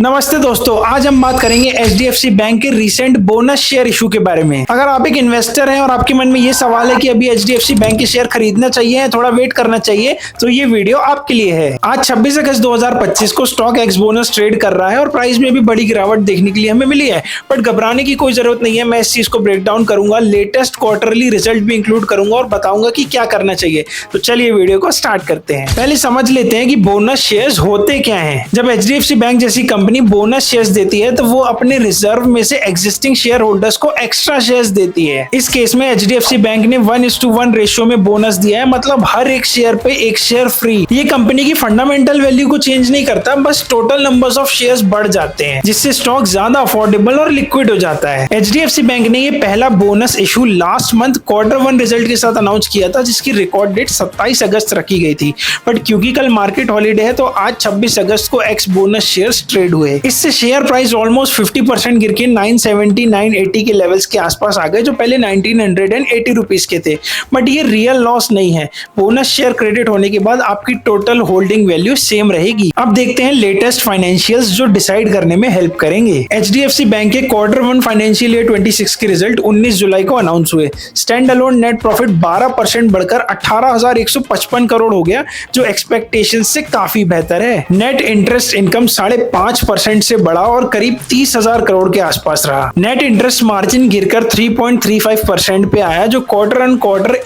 नमस्ते दोस्तों, आज हम बात करेंगे एचडीएफसी बैंक के रिसेंट बोनस शेयर इशू के बारे में। अगर आप एक इन्वेस्टर हैं और आपके मन में ये सवाल है कि अभी एचडीएफसी बैंक के शेयर खरीदना चाहिए या थोड़ा वेट करना चाहिए, तो ये वीडियो आपके लिए है। आज 26 अगस्त 2025 को स्टॉक एक्स बोनस ट्रेड कर रहा है और प्राइस में भी बड़ी गिरावट देखने के लिए हमें मिली है, बट घबराने की कोई जरूरत नहीं है। मैं इस चीज को ब्रेक डाउन करूंगा, लेटेस्ट क्वार्टरली रिजल्ट भी इंक्लूड करूंगा और बताऊंगा कि क्या करना चाहिए। तो चलिए वीडियो को स्टार्ट करते हैं। पहले समझ लेते हैं कि बोनस शेयर्स होते क्या हैं। जब एचडीएफसी बैंक जैसी कंपनी बोनस शेयर्स देती है तो वो अपने रिजर्व में से एग्जिस्टिंग शेयर होल्डर्स को एक्स्ट्रा शेयर्स देती है। इस केस में एचडीएफसी बैंक ने 1:1 रेशियो में बोनस दिया है, मतलब हर एक शेयर पे एक शेयर फ्री। ये कंपनी की फंडामेंटल वैल्यू को चेंज नहीं करता, बस टोटल नंबर्स ऑफ शेयर्स बढ़ जाते हैं, जिससे स्टॉक ज्यादा अफोर्डेबल और लिक्विड हो जाता है। एचडीएफसी बैंक ने ये पहला bonus issue last month Q1 result के साथ अनाउंस किया था, जिसकी रिकॉर्ड डेट 27 अगस्त रखी गई थी, बट क्योंकि कल मार्केट हॉलीडे है तो आज 26 अगस्त को एक्स बोनस शेयर्स ट्रेड हुए। इससे शेयर प्राइस ऑलमोस्ट 50% गिर के 970-980 के लेवल्स के आसपास आ गए, जो पहले 1980 रुपीस के थे। बट ये रियल लॉस नहीं है। बोनस शेयर क्रेडिट होने के बाद आपकी टोटल होल्डिंग वैल्यू सेम रहेगी। अब देखते हैं लेटेस्ट फाइनेंशियल्स जो डिसाइड करने में हेल्प करेंगे। एचडीएफसी बैंक के Q1 फाइनेंशियल ईयर 26 के रिजल्ट 19 जुलाई को अनाउंस हुए। स्टैंड अलोन नेट प्रॉफिट 12% बढ़कर 18,155 करोड़ हो गया, जो एक्सपेक्टेशन से काफी बेहतर है। नेट इंटरेस्ट इनकम 5.5% से बढ़ा और करीब 30,000 करोड़ के आसपास रहा। नेट इंटरेस्ट मार्जिन गिरकर 3.35% पे आया, जो क्वार्टर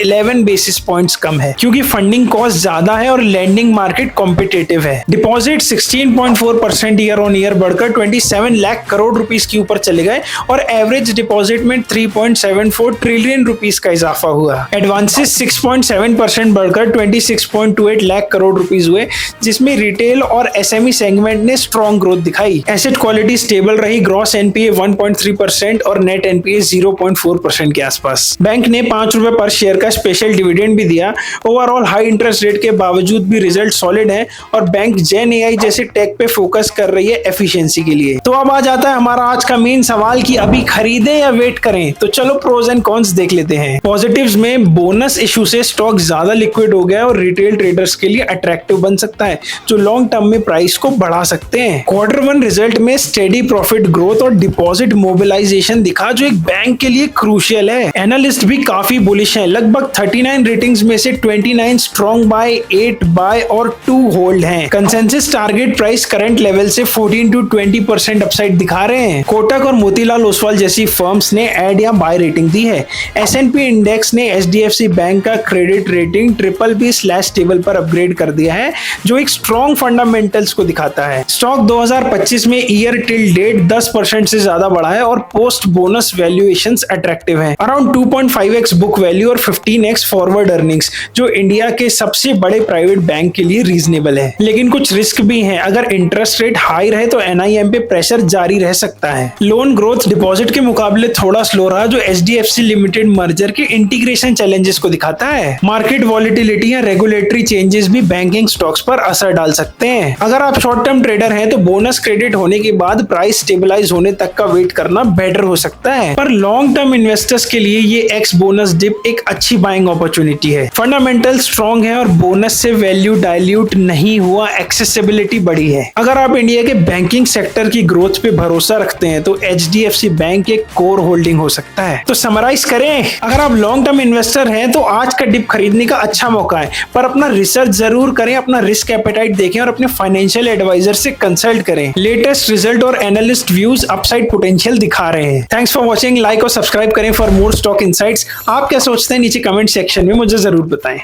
11 बेसिस पॉइंट्स कम है, क्योंकि फंडिंग कॉस्ट ज्यादा है और लेंडिंग मार्केट कॉम्पिटिटिव है। डिपॉजिट 16.4% ईयर ऑन ईयर बढ़कर 27 लाख करोड़ रुपीस के ऊपर चले गए और एवरेज डिपॉजिट में 3.74 ट्रिलियन रुपीस का इजाफा हुआ। एडवांसेस 6.7% बढ़कर 26.28 लाख करोड़ रुपीस हुए, जिसमें रिटेल और एसएमई सेगमेंट ने स्ट्रॉन्ग ग्रोथ दिखाई। एसेट क्वालिटी स्टेबल रही। ग्रॉस एनपीए 1.3% और नेट एनपीए 0.4% के आसपास। बैंक ने ₹5 पर शेयर का स्पेशल डिविडेंड भी दिया। ओवरऑल हाई इंटरेस्ट रेट के बावजूद भी रिजल्ट सॉलिड है और बैंक जेन एआई जैसे टेक पे फोकस कर रही है एफिशिएंसी के लिए। तो अब आ जाता है हमारा आज का मेन सवाल कि अभी खरीदें या वेट करें। तो चलो प्रोज एंड कॉन्स देख लेते हैं। पॉजिटिव्स में बोनस इशू से स्टॉक ज्यादा लिक्विड हो गया और रिटेल ट्रेडर्स के लिए अट्रैक्टिव बन सकता है, जो लॉन्ग टर्म में प्राइस को बढ़ा सकते हैं। Q1 रिजल्ट में स्टेडी प्रॉफिट ग्रोथ और डिपॉजिट मोबिलाइजेशन दिखा, जो एक बैंक के लिए क्रूशियल है। एनालिस्ट भी काफी बुलिश हैं। लगभग 39 रेटिंग्स में से 29 स्ट्रॉन्ग बाय, 8 बाय और 2 होल्ड हैं। Consensus target price current level से 14 to 20% अपसाइड दिखा रहे हैं। कोटक और मोतीलाल ओसवाल जैसी फर्म्स ने एड या बाय रेटिंग दी है। एसएनपी इंडेक्स ने एचडीएफसी बैंक का क्रेडिट रेटिंग BBB/स्टेबल पर अपग्रेड कर दिया है, जो एक स्ट्रॉन्ग फंडामेंटल्स को दिखाता है। स्टॉक 2025 में ईयर टिल डेट 10% से ज्यादा बढ़ा है और पोस्ट बोनस वैल्यूएशंस अट्रैक्टिव हैं। अराउंड 2.5x बुक वैल्यू और 15x फॉरवर्ड अर्निंग्स, जो इंडिया के सबसे बड़े प्राइवेट बैंक के लिए रीजनेबल है। लेकिन कुछ रिस्क भी हैं। अगर इंटरेस्ट रेट हाई रहे तो एनआईएम पे प्रेशर जारी रह सकता है। लोन ग्रोथ डिपॉजिट के मुकाबले थोड़ा स्लो रहा, जो एचडीएफसी लिमिटेड मर्जर के इंटीग्रेशन चैलेंजेस को दिखाता है। मार्केट वॉलिटिलिटी या रेगुलेटरी चेंजेस भी बैंकिंग स्टॉक्स पर असर डाल सकते हैं। अगर आप शॉर्ट टर्म ट्रेडर हैं तो बोनस क्रेडिट होने के बाद प्राइस स्टेबलाइज होने तक का वेट करना बेटर हो सकता है, पर लॉन्ग टर्म इन्वेस्टर्स के लिए ये एक्स बोनस डिप एक अच्छी बाइंग अपॉर्चुनिटी है। फंडामेंटल स्ट्रॉन्ग है और बोनस से वैल्यू डाइल्यूट नहीं हुआ, एक्सेसिबिलिटी बढ़ी है। अगर आप इंडिया के बैंकिंग सेक्टर की ग्रोथ पे भरोसा रखते हैं तो एचडीएफसी बैंक एक कोर होल्डिंग हो सकता है। तो समराइज करें, अगर आप लॉन्ग टर्म इन्वेस्टर हैं तो आज का डिप खरीदने का अच्छा मौका है, पर अपना रिसर्च जरूर करें, अपना रिस्क एपेटाइट देखें और अपने फाइनेंशियल एडवाइजर से कंसल्ट करें। लेटेस्ट रिजल्ट और एनालिस्ट व्यूज अपसाइड पोटेंशियल दिखा रहे हैं। Thanks for watching. लाइक और सब्सक्राइब करें फॉर मोर स्टॉक इनसाइट्स। आप क्या सोचते हैं नीचे कमेंट सेक्शन में मुझे जरूर बताएं।